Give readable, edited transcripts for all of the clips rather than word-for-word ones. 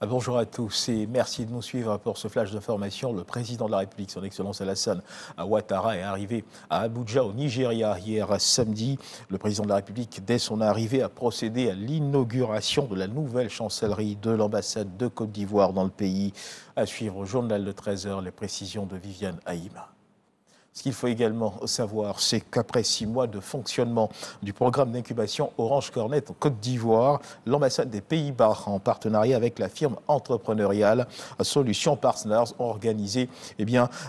Bonjour à tous et merci de nous suivre pour ce flash d'information. Le président de la République, son Excellence Alassane Ouattara, est arrivé à Abuja, au Nigeria, hier samedi. Le président de la République, dès son arrivée, a procédé à l'inauguration de la nouvelle chancellerie de l'ambassade de Côte d'Ivoire dans le pays. À suivre au journal de 13h, les précisions de Viviane Haïma. Ce qu'il faut également savoir, c'est qu'après 6 mois de fonctionnement du programme d'incubation Orange Cornet en Côte d'Ivoire, l'ambassade des Pays-Bas, en partenariat avec la firme entrepreneuriale Solution Partners, ont organisé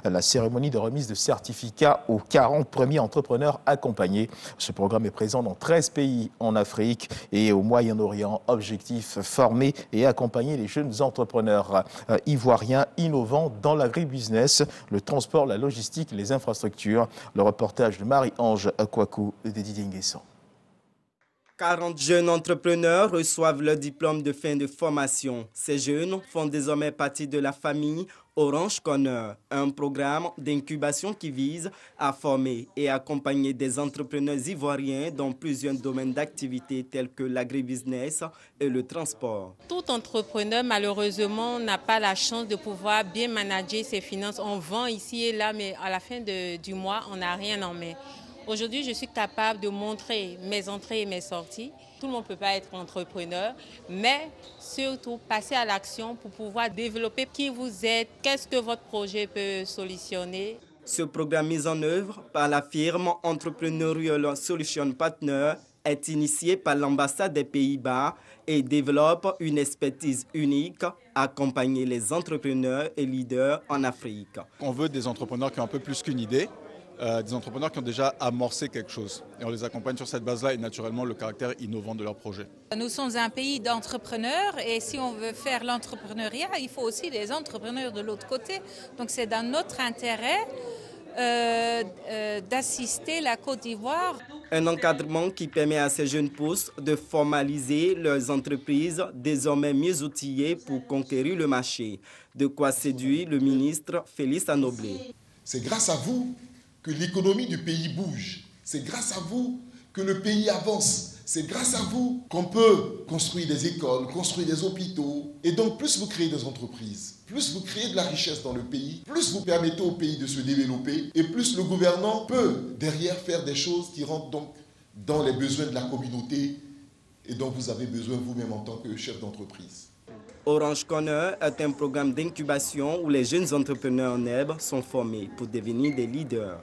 la cérémonie de remise de certificats aux 40 premiers entrepreneurs accompagnés. Ce programme est présent dans 13 pays en Afrique et au Moyen-Orient. Objectif, former et accompagner les jeunes entrepreneurs ivoiriens innovants dans l'agribusiness, le transport, la logistique, les infrastructures. Le reportage de Marie-Ange Akwaku et de Didier Nguessan. 40 jeunes entrepreneurs reçoivent leur diplôme de fin de formation. Ces jeunes font désormais partie de la famille Orange Corner, un programme d'incubation qui vise à former et accompagner des entrepreneurs ivoiriens dans plusieurs domaines d'activité tels que l'agribusiness et le transport. Tout entrepreneur, malheureusement, n'a pas la chance de pouvoir bien manager ses finances. On vend ici et là, mais à la fin du mois, on n'a rien en main. Aujourd'hui, je suis capable de montrer mes entrées et mes sorties. Tout le monde ne peut pas être entrepreneur, mais surtout passer à l'action pour pouvoir développer qui vous êtes, qu'est-ce que votre projet peut solutionner. Ce programme mis en œuvre par la firme Entrepreneurial Solution Partner est initié par l'ambassade des Pays-Bas et développe une expertise unique à accompagner les entrepreneurs et leaders en Afrique. On veut des entrepreneurs qui ont un peu plus qu'une idée. Des entrepreneurs qui ont déjà amorcé quelque chose. Et on les accompagne sur cette base-là et naturellement le caractère innovant de leur projet. Nous sommes un pays d'entrepreneurs et si on veut faire l'entrepreneuriat, il faut aussi des entrepreneurs de l'autre côté. Donc c'est dans notre intérêt d'assister la Côte d'Ivoire. Un encadrement qui permet à ces jeunes pousses de formaliser leurs entreprises désormais mieux outillées pour conquérir le marché. De quoi séduit le ministre Félix Anoblé. C'est grâce à vous que l'économie du pays bouge. C'est grâce à vous que le pays avance. C'est grâce à vous qu'on peut construire des écoles, construire des hôpitaux. Et donc, plus vous créez des entreprises, plus vous créez de la richesse dans le pays, plus vous permettez au pays de se développer, et plus le gouvernement peut derrière faire des choses qui rentrent donc dans les besoins de la communauté et dont vous avez besoin vous-même en tant que chef d'entreprise. Orange Corner est un programme d'incubation où les jeunes entrepreneurs en herbe sont formés pour devenir des leaders.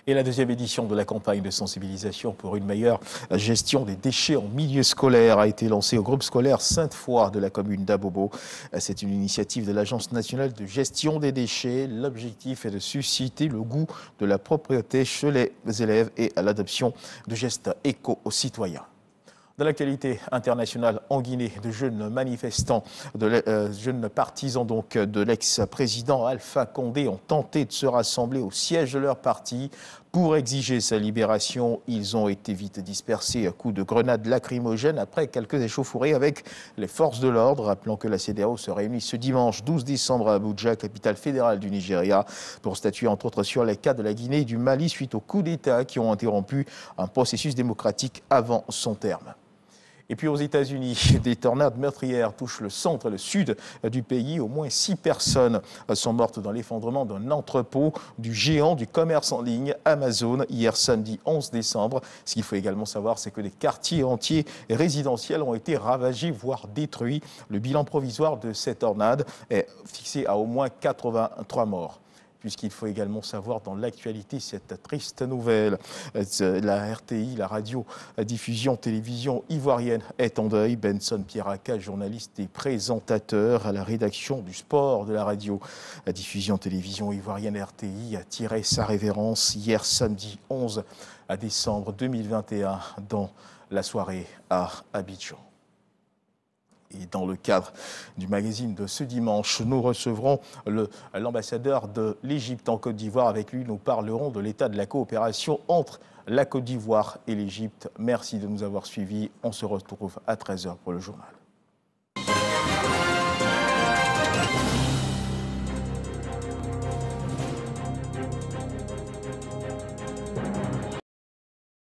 Et la deuxième édition de la campagne de sensibilisation pour une meilleure gestion des déchets en milieu scolaire a été lancée au groupe scolaire Sainte-Foy de la commune d'Abobo. C'est une initiative de l'Agence nationale de gestion des déchets. L'objectif est de susciter le goût de la propreté chez les élèves et à l'adoption de gestes éco-citoyens. Dans l'actualité internationale en Guinée, de jeunes manifestants, jeunes partisans donc de l'ex-président Alpha Condé ont tenté de se rassembler au siège de leur parti pour exiger sa libération. Ils ont été vite dispersés à coups de grenades lacrymogènes après quelques échauffourées avec les forces de l'ordre. Rappelant que la CEDEAO se réunit ce dimanche 12 décembre à Abuja, capitale fédérale du Nigeria, pour statuer entre autres sur les cas de la Guinée et du Mali suite aux coups d'État qui ont interrompu un processus démocratique avant son terme. Et puis aux États-Unis, des tornades meurtrières touchent le centre et le sud du pays. Au moins 6 personnes sont mortes dans l'effondrement d'un entrepôt du géant du commerce en ligne Amazon hier samedi 11 décembre. Ce qu'il faut également savoir, c'est que des quartiers entiers résidentiels ont été ravagés, voire détruits. Le bilan provisoire de ces tornades est fixé à au moins 83 morts. Puisqu'il faut également savoir dans l'actualité cette triste nouvelle. La RTI, la radio-diffusion télévision ivoirienne est en deuil. Benson Pierraka, journaliste et présentateur à la rédaction du sport de la radio-diffusion télévision ivoirienne RTI, a tiré sa révérence hier samedi 11 décembre 2021 dans la soirée à Abidjan. Et dans le cadre du magazine de ce dimanche, nous recevrons l'ambassadeur de l'Égypte en Côte d'Ivoire. Avec lui, nous parlerons de l'état de la coopération entre la Côte d'Ivoire et l'Égypte. Merci de nous avoir suivis. On se retrouve à 13h pour le journal.